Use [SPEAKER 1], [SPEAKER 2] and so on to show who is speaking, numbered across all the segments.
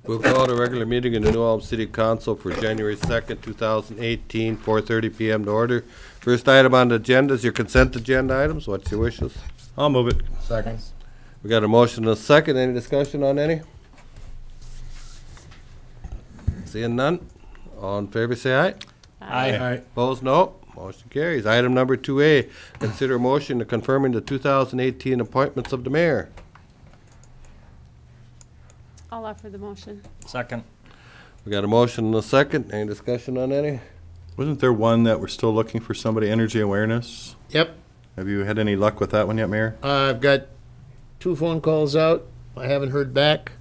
[SPEAKER 1] We'll call the regular meeting in the New Ulm City Council for January 2nd, 2018, 4:30 p.m. to order. First item on the agenda is your consent agenda items. What's your wishes?
[SPEAKER 2] I'll move it.
[SPEAKER 3] Second.
[SPEAKER 1] We got a motion and a second. Any discussion on any? Seeing none. All in favor, say aye.
[SPEAKER 2] Aye.
[SPEAKER 1] Opposed, no. Motion carries. Item number 2A, consider a motion to confirming the 2018 appointments of the mayor.
[SPEAKER 4] I'll offer the motion.
[SPEAKER 2] Second.
[SPEAKER 1] We got a motion and a second. Any discussion on any?
[SPEAKER 2] Wasn't there one that we're still looking for somebody, energy awareness?
[SPEAKER 3] Yep.
[SPEAKER 2] Have you had any luck with that one yet, Mayor?
[SPEAKER 3] I've got 2 phone calls out. I haven't heard back.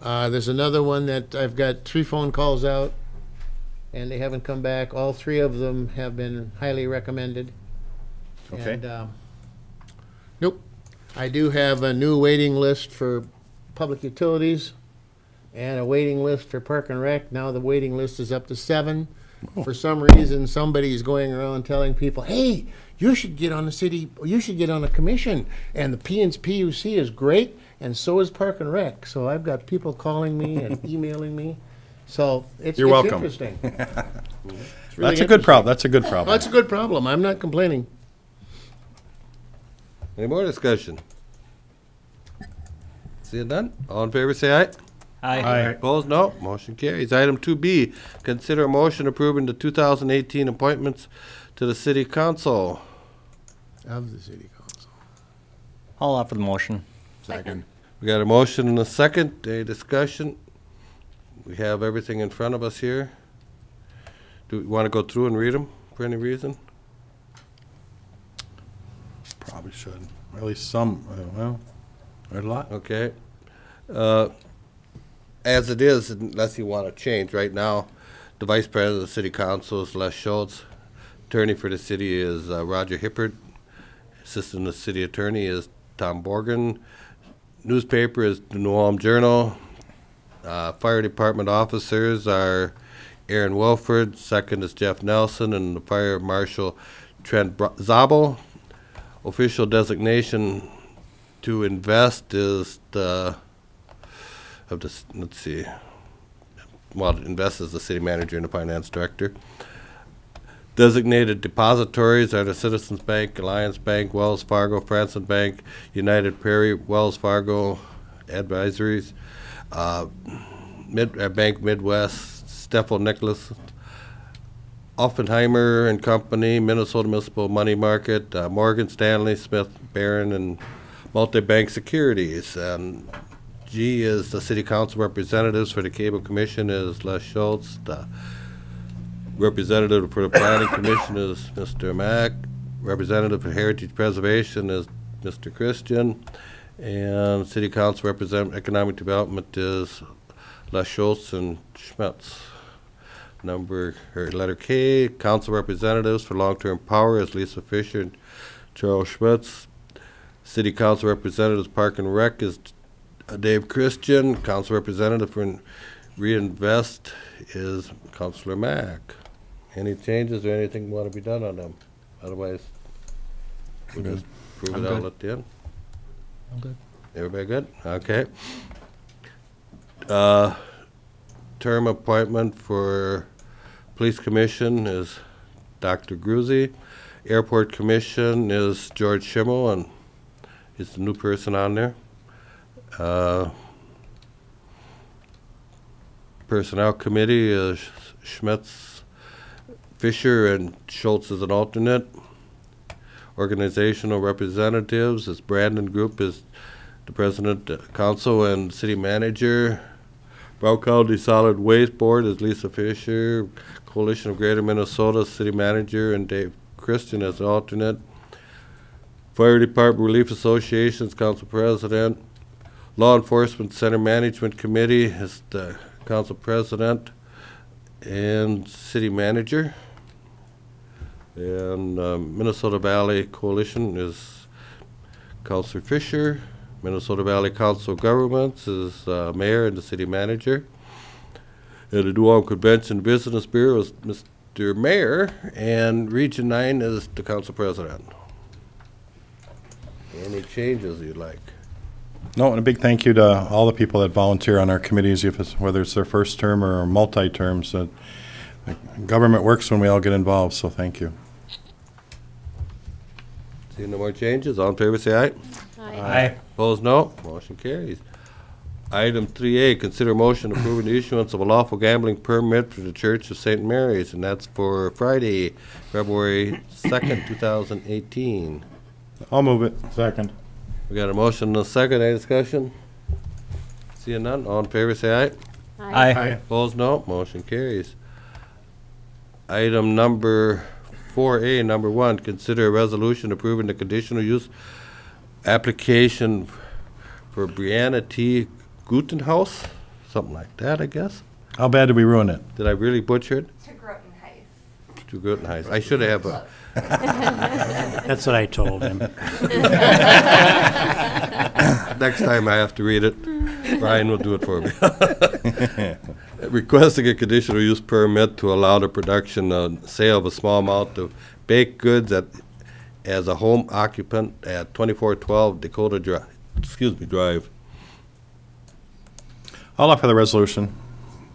[SPEAKER 3] There's another one that I've got 3 phone calls out, and they haven't come back. All 3 of them have been highly recommended.
[SPEAKER 2] Okay.
[SPEAKER 3] And, nope. I do have a new waiting list for public utilities and a waiting list for Park and Rec. Now the waiting list is up to 7.
[SPEAKER 2] Oh.
[SPEAKER 3] For some reason, somebody's going around telling people, hey, you should get on the city, you should get on a commission. And the PUC is great, and so is Park and Rec. So I've got people calling me and emailing me. So it's,
[SPEAKER 2] You're welcome.
[SPEAKER 3] Interesting. It's really
[SPEAKER 2] That's a good
[SPEAKER 3] interesting.
[SPEAKER 2] problem. That's a good problem.
[SPEAKER 3] Well, that's a good problem. I'm not complaining.
[SPEAKER 1] Any more discussion? See it done? All in favor, say aye.
[SPEAKER 2] Aye.
[SPEAKER 1] Opposed, no. Motion carries. Item 2B, consider a motion approving the 2018 appointments to the city council.
[SPEAKER 3] Of the city council.
[SPEAKER 5] I'll offer the motion.
[SPEAKER 4] Second.
[SPEAKER 1] We got a motion and a second. Any discussion? We have everything in front of us here. Do we want to go through and read them for any reason?
[SPEAKER 2] Probably should. Or at least some. Well, there's a lot.
[SPEAKER 1] Okay. As it is, unless you want to change, right now, the vice president of the city council is Les Schultz. Attorney for the city is Roger Hippert. Assistant the city attorney is Tom Borgen. Newspaper is the New Ulm Journal. Fire department officers are Aaron Wilford. Second is Jeff Nelson, and the fire marshal Trent Zabel. Official designation to invest is the let's see. Well, invest is the city manager and the finance director. Designated depositories are the Citizens Bank, Alliance Bank, Wells Fargo, Franklin Bank, United Prairie, Wells Fargo Advisories, Bank Midwest, Steffel Nicholas, Offenheimer and Company, Minnesota Municipal Money Market, Morgan Stanley, Smith, Barron, and Multi-Bank Securities. And G is the city council representatives. For the cable commission is Les Schultz. The representative for the planning commission is Mr. Mack. Representative for heritage preservation is Mr. Christian. And city council representative economic development is Les Schultz and Schmitz. Letter K, council representatives for long-term power is Lisa Fisher and Charles Schmitz. City council representatives Park and Rec is Dave Christian. Council representative for Reinvest is Councilor Mack. Any changes or anything want to be done on them? Otherwise, we'll just prove it out at the end.
[SPEAKER 3] I'm good.
[SPEAKER 1] Everybody good? Okay. Term appointment for police commission is Dr. Gruzy. Airport commission is George Schimmel, and he's the new person on there. Personnel committee is Schmitz, Fisher, and Schultz is an alternate. Organizational representatives is Brandon Group is the president, council, and city manager. Brown County Solid Waste Board is Lisa Fisher. Coalition of Greater Minnesota city manager and Dave Christian as alternate. Fire Department Relief Association's council president. Law Enforcement Center Management Committee is the council president and city manager. And Minnesota Valley Coalition is Councilor Fisher. Minnesota Valley Council of Governments is mayor and the city manager. And the New Ulm Convention Business Bureau is Mr. Mayor, and Region 9 is the council president. Any changes you'd like?
[SPEAKER 2] No, and a big thank you to all the people that volunteer on our committees, whether it's their first term or multi-terms. Government works when we all get involved, so thank you.
[SPEAKER 1] Seeing no more changes, all in favor say aye.
[SPEAKER 4] Aye.
[SPEAKER 1] Opposed, no. Motion carries. Item 3A, consider motion approving the issuance of a lawful gambling permit for the Church of St. Mary's, and that's for Friday, February 2nd, 2018.
[SPEAKER 2] I'll move it. Second.
[SPEAKER 1] We got a motion and a second. Any discussion? Seeing none, all in favor say aye. Opposed, no. Motion carries. Item number 4A, number 1, consider a resolution approving the conditional use application for Brianna T. Gutenhaus, something like that, I guess.
[SPEAKER 2] How bad did we ruin it?
[SPEAKER 1] Did I really butcher it?
[SPEAKER 6] To Grotenhuis.
[SPEAKER 1] To Gutenhaus. I should have a.
[SPEAKER 7] That's what I told him.
[SPEAKER 1] Next time I have to read it, Brian will do it for me. Requesting a conditional use permit to allow the production and sale of a small amount of baked goods as a home occupant at 2412 Dakota Drive.
[SPEAKER 2] I'll offer the resolution.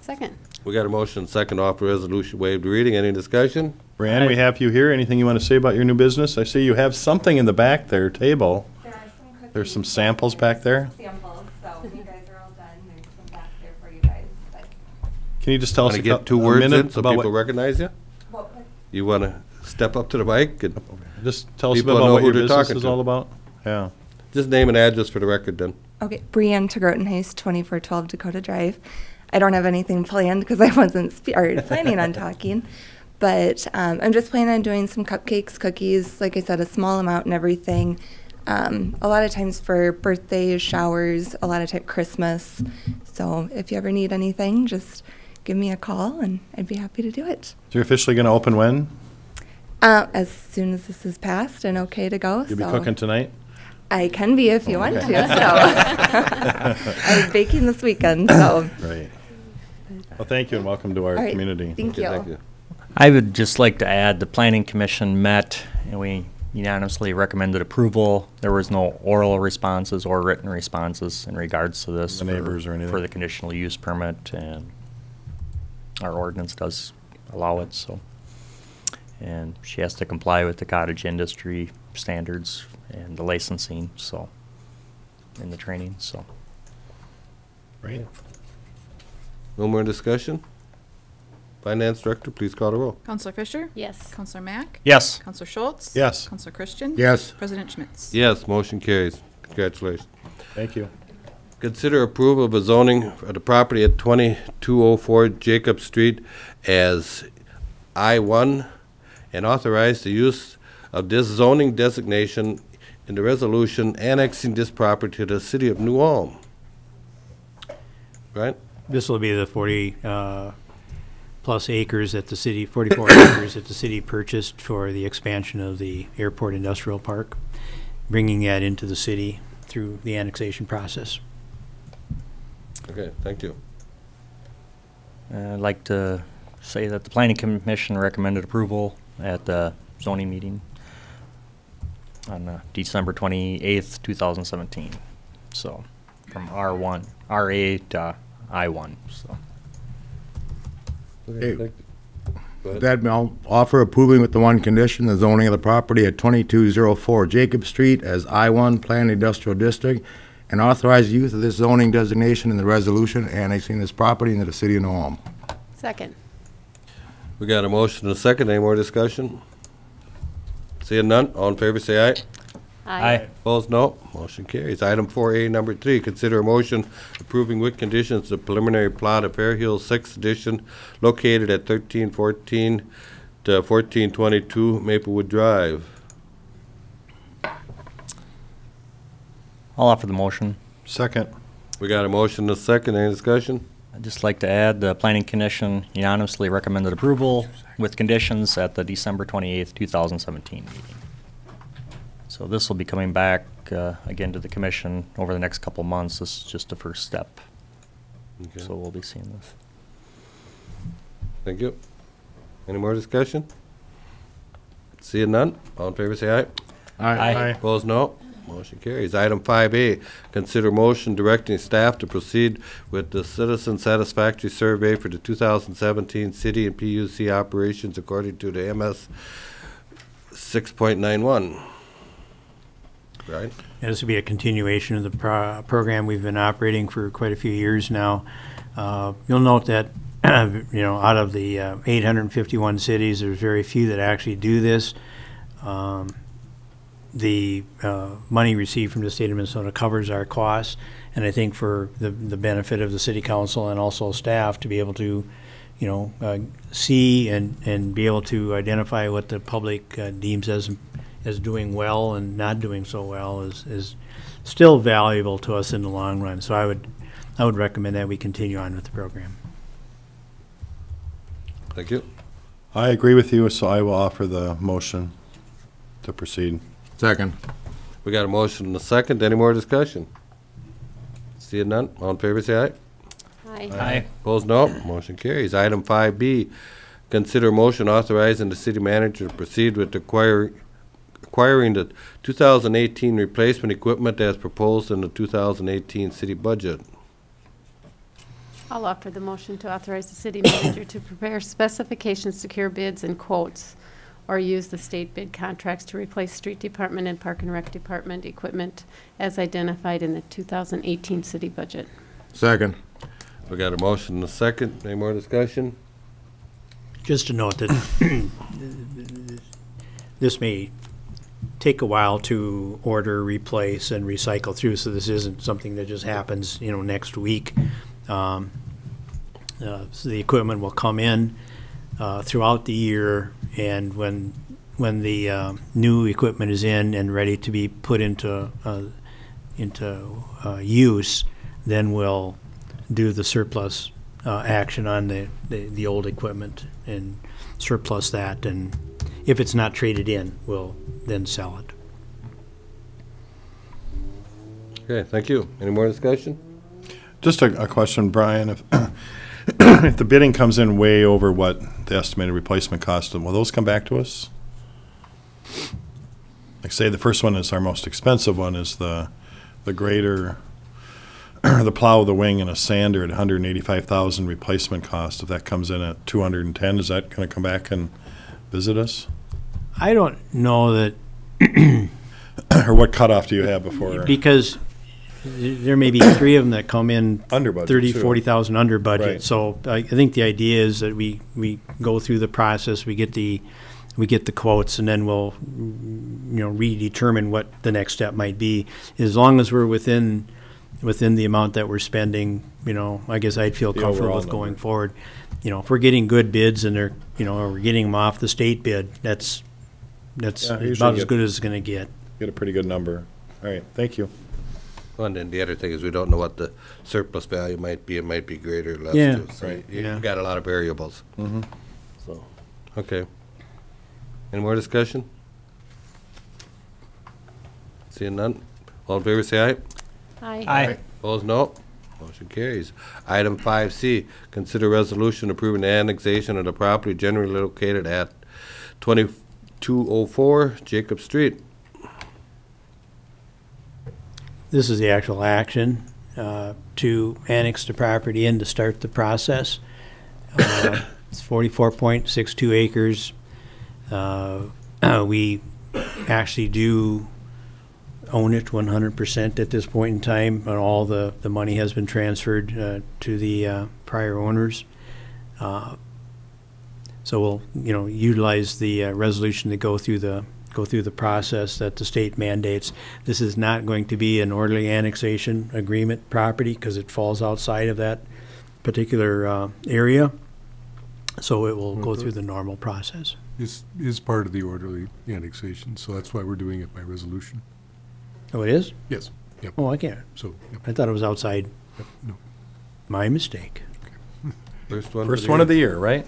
[SPEAKER 4] Second.
[SPEAKER 1] We got a motion, second to offer resolution, waived reading. Any discussion?
[SPEAKER 2] Brianne, we have you here. Anything you want to say about your new business? I see you have something in the back there, table.
[SPEAKER 6] There are some cookies.
[SPEAKER 2] There's some samples back there.
[SPEAKER 6] Samples, so when you guys are all done, there's some back there for you guys. But
[SPEAKER 2] Can you just tell us
[SPEAKER 1] Want to
[SPEAKER 2] a
[SPEAKER 1] get 2
[SPEAKER 2] a
[SPEAKER 1] words
[SPEAKER 2] minute
[SPEAKER 1] in so
[SPEAKER 2] about
[SPEAKER 1] people
[SPEAKER 2] what,
[SPEAKER 1] recognize you?
[SPEAKER 6] what was
[SPEAKER 1] You want to step up to the mic and
[SPEAKER 2] just tell us a
[SPEAKER 1] people
[SPEAKER 2] bit
[SPEAKER 1] know
[SPEAKER 2] about what
[SPEAKER 1] who
[SPEAKER 2] your
[SPEAKER 1] they're
[SPEAKER 2] business
[SPEAKER 1] talking
[SPEAKER 2] is
[SPEAKER 1] to.
[SPEAKER 2] all about? Yeah.
[SPEAKER 1] just name and address for the record then.
[SPEAKER 6] Okay, Brianne to Grotenhuis, 2412 Dakota Drive. I don't have anything planned because I wasn't planning on talking, but I'm just planning on doing some cupcakes, cookies, like I said, a small amount and everything. A lot of times for birthdays, showers, a lot of time Christmas. So if you ever need anything, just give me a call and I'd be happy to do it.
[SPEAKER 2] So you're officially going to open when?
[SPEAKER 6] As soon as this is passed and okay to go.
[SPEAKER 2] You'll be cooking tonight?
[SPEAKER 6] I can be if you want to. So I was baking this weekend. So
[SPEAKER 2] Right. Well, thank you and welcome to our
[SPEAKER 6] all right,
[SPEAKER 2] community.
[SPEAKER 6] thank you.
[SPEAKER 1] Thank you.
[SPEAKER 5] I would just like to add, the planning commission met and we unanimously recommended approval. There was no oral responses or written responses in regards to this.
[SPEAKER 2] The neighbors or anything?
[SPEAKER 5] For the conditional use permit, and our ordinance does allow it, so. And she has to comply with the cottage industry standards and the licensing, so, and the training, so.
[SPEAKER 2] Right.
[SPEAKER 1] No more discussion? Finance Director, please call the roll.
[SPEAKER 8] Counselor Fisher?
[SPEAKER 4] Yes.
[SPEAKER 8] Counselor Mack?
[SPEAKER 5] Yes.
[SPEAKER 8] Counselor Schultz?
[SPEAKER 2] Yes.
[SPEAKER 8] Counselor Christian?
[SPEAKER 3] Yes.
[SPEAKER 8] President Schmitz?
[SPEAKER 1] Yes, motion carries. Congratulations.
[SPEAKER 2] Thank you.
[SPEAKER 1] Consider approval of a zoning of the property at 2204 Jacob Street as I-1 and authorize the use of this zoning designation in the resolution annexing this property to the city of New Ulm. Right?
[SPEAKER 7] This will be the 40 plus acres that the city, 44 acres that the city purchased for the expansion of the airport industrial park, bringing that into the city through the annexation process.
[SPEAKER 1] Okay, thank you.
[SPEAKER 5] I'd like to say that the planning commission recommended approval at the zoning meeting on December 28th, 2017. So from R1, RA to I1, so.
[SPEAKER 1] Okay,
[SPEAKER 3] Hey.
[SPEAKER 1] thank you. Go ahead.
[SPEAKER 3] That I'll offer approving with the one condition, the zoning of the property at 2204 Jacob Street as I-1 Planned Industrial District, and authorize the use of this zoning designation in the resolution annexing this property into the city of New Ulm.
[SPEAKER 4] Second.
[SPEAKER 1] We got a motion and a second. Any more discussion? Seeing none, all in favor say aye.
[SPEAKER 5] Aye.
[SPEAKER 1] Opposed, no. Motion carries. Item 4A, number 3, consider a motion approving with conditions the preliminary plot of Fair Hill 6th Edition located at 1314 to 1422 Maplewood Drive.
[SPEAKER 5] I'll offer the motion.
[SPEAKER 2] Second.
[SPEAKER 1] We got a motion and a second. Any discussion?
[SPEAKER 5] I'd just like to add, the planning commission unanimously recommended approval with conditions at the December 28th, 2017 meeting. So this will be coming back again to the commission over the next couple months. This is just the first step.
[SPEAKER 1] Okay.
[SPEAKER 5] So we'll be seeing this.
[SPEAKER 1] Thank you. Any more discussion? Seeing none, all in favor say aye.
[SPEAKER 5] Aye.
[SPEAKER 1] Opposed, no. Motion carries. Item 5A, consider motion directing staff to proceed with the citizen satisfactory survey for the 2017 city and PUC operations according to the MS 6.91. Right?
[SPEAKER 7] And this will be a continuation of the program we've been operating for quite a few years now. You'll note that out of the 851 cities, there's very few that actually do this. The money received from the state of Minnesota covers our costs, and I think for the benefit of the city council and also staff to be able to, see and be able to identify what the public deems as doing well and not doing so well is still valuable to us in the long run. So I would recommend that we continue on with the program.
[SPEAKER 1] Thank you.
[SPEAKER 2] I agree with you, so I will offer the motion to proceed.
[SPEAKER 8] Second.
[SPEAKER 1] We got a motion and a second. Any more discussion? Seeing none, all in favor say aye.
[SPEAKER 4] Aye.
[SPEAKER 1] Opposed, no. Motion carries. Item 5B, consider motion authorizing the city manager to proceed with acquiring the 2018 replacement equipment as proposed in the 2018 city budget.
[SPEAKER 4] I'll offer the motion to authorize the city manager to prepare specifications, secure bids and quotes, or use the state bid contracts to replace street department and park and rec department equipment as identified in the 2018 city budget.
[SPEAKER 8] Second.
[SPEAKER 1] We got a motion and a second. Any more discussion?
[SPEAKER 7] Just to note that this may take a while to order, replace, and recycle through, so this isn't something that just happens, next week. So the equipment will come in throughout the year, and when the new equipment is in and ready to be put into use, then we'll do the surplus action on the old equipment and surplus that, and if it's not traded in, we'll then sell it.
[SPEAKER 1] Okay, thank you. Any more discussion?
[SPEAKER 2] Just a question, Brian. If if the bidding comes in way over what the estimated replacement cost, will those come back to us? Like, say the first one is our most expensive one, is the grader, the plow, the wing, and a sander at $185,000 replacement cost. If that comes in at $210, is that going to come back and visit us?
[SPEAKER 7] I don't know that,
[SPEAKER 2] Or what cutoff do you have before?
[SPEAKER 7] because there may be three of them that come in
[SPEAKER 2] Under budget,
[SPEAKER 7] 30,
[SPEAKER 2] too.
[SPEAKER 7] 40,000 under budget.
[SPEAKER 2] Right.
[SPEAKER 7] So I think the idea is that we go through the process, we get the quotes, and then we'll redetermine what the next step might be. As long as we're within the amount that we're spending, I guess I'd feel
[SPEAKER 2] The
[SPEAKER 7] comfortable
[SPEAKER 2] overall
[SPEAKER 7] with going
[SPEAKER 2] number.
[SPEAKER 7] forward. If we're getting good bids and they're, or we're getting them off the state bid, that's
[SPEAKER 2] Yeah,
[SPEAKER 7] about
[SPEAKER 2] usually
[SPEAKER 7] as good as it's going to get.
[SPEAKER 2] Get a pretty good number. All right, thank you.
[SPEAKER 1] And then the other thing is we don't know what the surplus value might be. It might be greater or less.
[SPEAKER 7] Yeah.
[SPEAKER 1] too. So
[SPEAKER 2] Right.
[SPEAKER 1] You
[SPEAKER 7] Yeah.
[SPEAKER 1] got a lot of variables.
[SPEAKER 2] Mm-hmm.
[SPEAKER 1] So, okay. Any more discussion? Seeing none. All in favor say aye.
[SPEAKER 4] Aye.
[SPEAKER 1] Opposed, no. Motion carries. Item 5C, consider resolution approving the annexation of the property generally located at 2204 Jacob Street.
[SPEAKER 7] This is the actual action to annex the property in to start the process. It's 44.62 acres. We actually do own it 100% at this point in time, and all the money has been transferred to the prior owners. So we'll utilize the resolution to go through the process that the state mandates. This is not going to be an orderly annexation agreement property because it falls outside of that particular area. So it will go through the normal process.
[SPEAKER 9] Is part of the orderly annexation, so that's why we're doing it by resolution.
[SPEAKER 7] Oh, it is?
[SPEAKER 9] Yes, yep,
[SPEAKER 7] Oh, I can't.
[SPEAKER 9] so, yep,
[SPEAKER 7] I thought it was outside.
[SPEAKER 9] no.
[SPEAKER 7] My mistake.
[SPEAKER 1] First one.
[SPEAKER 2] First one of the year, right?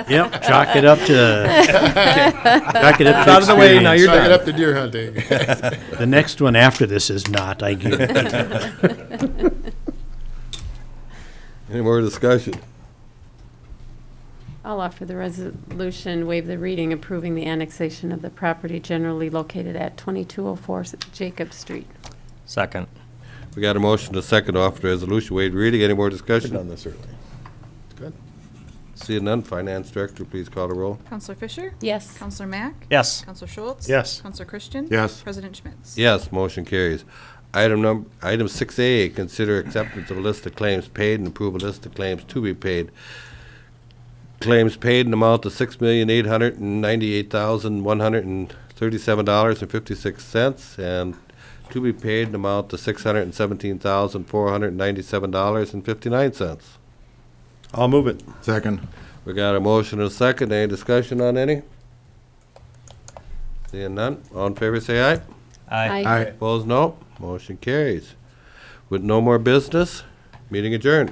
[SPEAKER 7] Yep, chalk it up to
[SPEAKER 2] Out of the way, now you're
[SPEAKER 3] Suck it
[SPEAKER 2] done.
[SPEAKER 3] up to deer hunting.
[SPEAKER 7] The next one after this is not, I guarantee.
[SPEAKER 1] Any more discussion?
[SPEAKER 4] I'll offer the resolution, waive the reading, approving the annexation of the property generally located at 2204 Jacob Street.
[SPEAKER 5] Second.
[SPEAKER 1] We got a motion to second to offer the resolution, waive reading. Any more
[SPEAKER 2] We've
[SPEAKER 1] discussion?
[SPEAKER 2] done this early.
[SPEAKER 3] Good.
[SPEAKER 1] Seeing none, Finance Director, please call the roll.
[SPEAKER 8] Counselor Fisher?
[SPEAKER 4] Yes.
[SPEAKER 8] Counselor Mack?
[SPEAKER 5] Yes.
[SPEAKER 8] Counselor Schultz?
[SPEAKER 2] Yes.
[SPEAKER 8] Counselor Christian?
[SPEAKER 9] Yes.
[SPEAKER 8] President Schmitz?
[SPEAKER 1] Yes, motion carries. Item 6A, consider acceptance of a list of claims paid and approve a list of claims to be paid. Claims paid in amount of $6,898,137.56 and to be paid in amount of $617,497.59.
[SPEAKER 2] I'll move it.
[SPEAKER 9] Second.
[SPEAKER 1] We got a motion and a second. Any discussion on any? Seeing none, all in favor say aye.
[SPEAKER 4] Aye.
[SPEAKER 1] Opposed, no. Motion carries. With no more business, meeting adjourned.